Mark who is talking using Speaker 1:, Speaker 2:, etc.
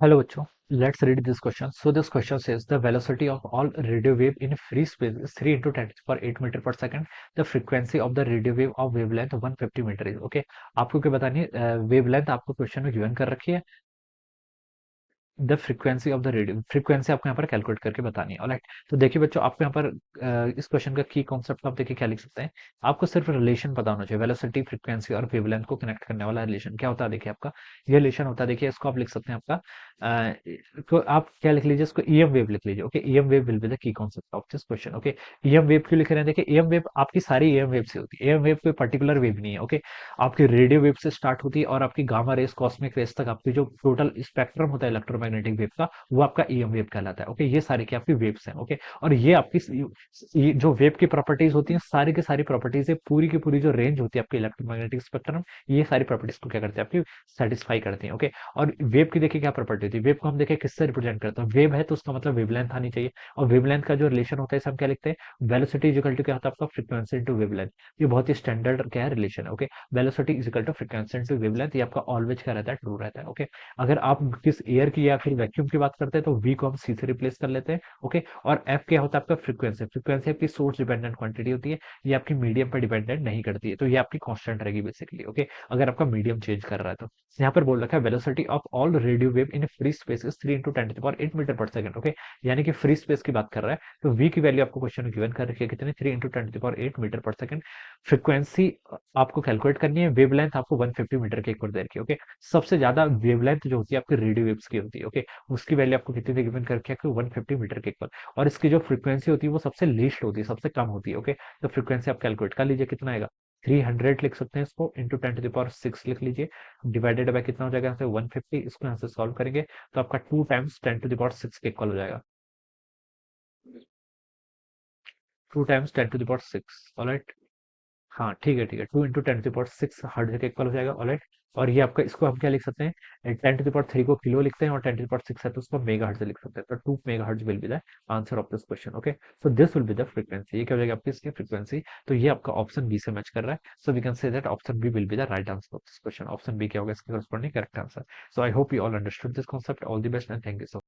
Speaker 1: Hello, bachcho. Let's read this question. So this question says the velocity of all radio wave in free space is 3 into 10 to the power 8 meter per second. The frequency of the radio wave of wavelength 150 metre is okay. आपको क्या बतानी है? Wavelength आपको question में given कर रखी है। The frequency of the radio frequency आपको यहाँ पर कैलकुलेट करके बतानी है। ऑलराइट, तो देखिए बच्चों, आपको यहाँ पर इस क्वेश्चन का की कॉन्सेप्ट आप देखिए क्या लिख सकते हैं। आपको सिर्फ रिलेशन पता होना चाहिए, वेलोसिटी फ्रीक्वेंसी और वेवलेंथ को कनेक्ट करने वाला रिलेशन क्या होता है। देखिए आपका ये रिलेशन होता है, देखिए इसको आप लिख सकते हैं आपका को आप क्या लिख लीजिए, इसको ईएम वेव लिख लीजिए। Okay, EM wave will be the key concept of this question. Okay, EM wave क्यों लिख रहे हैं? देखिए ईएम वेव आपकी सारी ईएम वेव से होती है। ईएम वेव कोई पर्टिकुलर वेव नहीं है। ओके, आपकी रेडियो वेव से स्टार्ट होती है और आपकी गामा रेस कॉस्मिक रेस तक आपकी जो टोटल स्पेक्ट्रम होता है इलेक्ट्रोमैग्नेटिक वेव का, वो आपका ईएम वेव कहलाता है। ओके, ये सारी की आपकी वेव्स हैं। ओके, और ये आपकी ये जो वेव की प्रॉपर्टीज होती हैं, सारी की सारी प्रॉपर्टीज है, पूरी की पूरी जो रेंज होती है आपकी इलेक्ट्रोमैग्नेटिक स्पेक्ट्रम, ये सारी प्रॉपर्टीज को क्या करते हैं, आपकी सेटिस्फाई करती हैं। ओके, और वेव की देखिए क्या प्रॉपर्टी होती है। वेव को हम देखिए किससे रिप्रेजेंट करते हैं, वेव है तो उसका मतलब वेवलेंथ आनी चाहिए। और वेवलेंथ का जो रिलेशन होता है इसे हम क्या लिखते हैं, वेलोसिटी इक्वल टू क्या होता है आपका, फ्रीक्वेंसी इनटू वेवलेंथ। ये बहुत ही स्टैंडर्ड क्या है रिलेशन है। Okay, velocity is equal to frequency into wavelength, ये आपका ऑलवेज क्या रहता है, ट्रू रहता है। ओके, अगर आप किस एयर की या फिर वैक्यूम की बात करते हैं तो वी को हम सी से रिप्लेस कर लेते हैं। ओके, और एफ क्या होता है आपका, फ्रीक्वेंसी। फ्रीक्वेंसी आपकी सोर्स डिपेंडेंट क्वांटिटी होती है, ये आपकी मीडियम पर डिपेंडेंट नहीं करती है, तो ये आपकी कांस्टेंट रहेगी बेसिकली। ओके, अगर आपका मीडियम चेंज कर रहा है तो यहाँ पर बोल रखा है velocity of all radio wave in free space is 3 into 10 metre per second. Okay, यानी कि फ्री स्पेस की बात कर रहा है, तो वी की वैल्यू आपको क्वेश्चन में गिवन कर रखी है कितनी, 3 into 10 metre per second. Frequency आपको कैलकुलेट करनी है, वेवलेंथ आपको 150 मीटर के इक्वल दे रखी है। ओके, सबसे ज्यादा वेवलेंथ जो होती है आपकी रेडियो वेव्स की होती है। ओके, उसकी वैल्यू आपको कितनी दी गिवन कर रखी है, 150 मीटर के इक्वल। और इसकी जो फ्रीक्वेंसी होती है वो सबसे लीस्ट होती है, सबसे कम होती है। ओके, तो फ्रीक्वेंसी आप कैलकुलेट कर लीजिए कितना आएगा, 300 लिख सकते हैं इसको, इंटू 10 to the power 6 लिख लीजिए, डिवाइडेड बाय कितना हो जाएगा यहाँ से 150। इसको यहाँ से सॉल्व करेंगे तो आपका 2 टाइम्स 10 to the power 6 के इक्वल हो जाएगा, 2 times 10 to the power 6। Alright, हाँ ठीक है ठीक है, 2 into 10 to the power 6 hertz के इक्वल हो जाएगा। ऑलराइट, और ये आपका, इसको हम क्या लिख सकते हैं, 10 to the power 3 को किलो लिखते हैं और 10 to the power 6 है तो उसको मेगा हर्ट्ज लिख सकते हैं। तो 2 mega hertz will be the answer of this question. Okay, so this will be the frequency. ये क्या हो जाएगा आपकी इसकी फ्रीक्वेंसी। तो ये आपका ऑप्शन बी से मैच कर रहा है, so we can say that option B will be the right answer of this question. Option B क्या होगा इसका corresponding correct answer. So I hope you all understood this concept. All the best and thank you so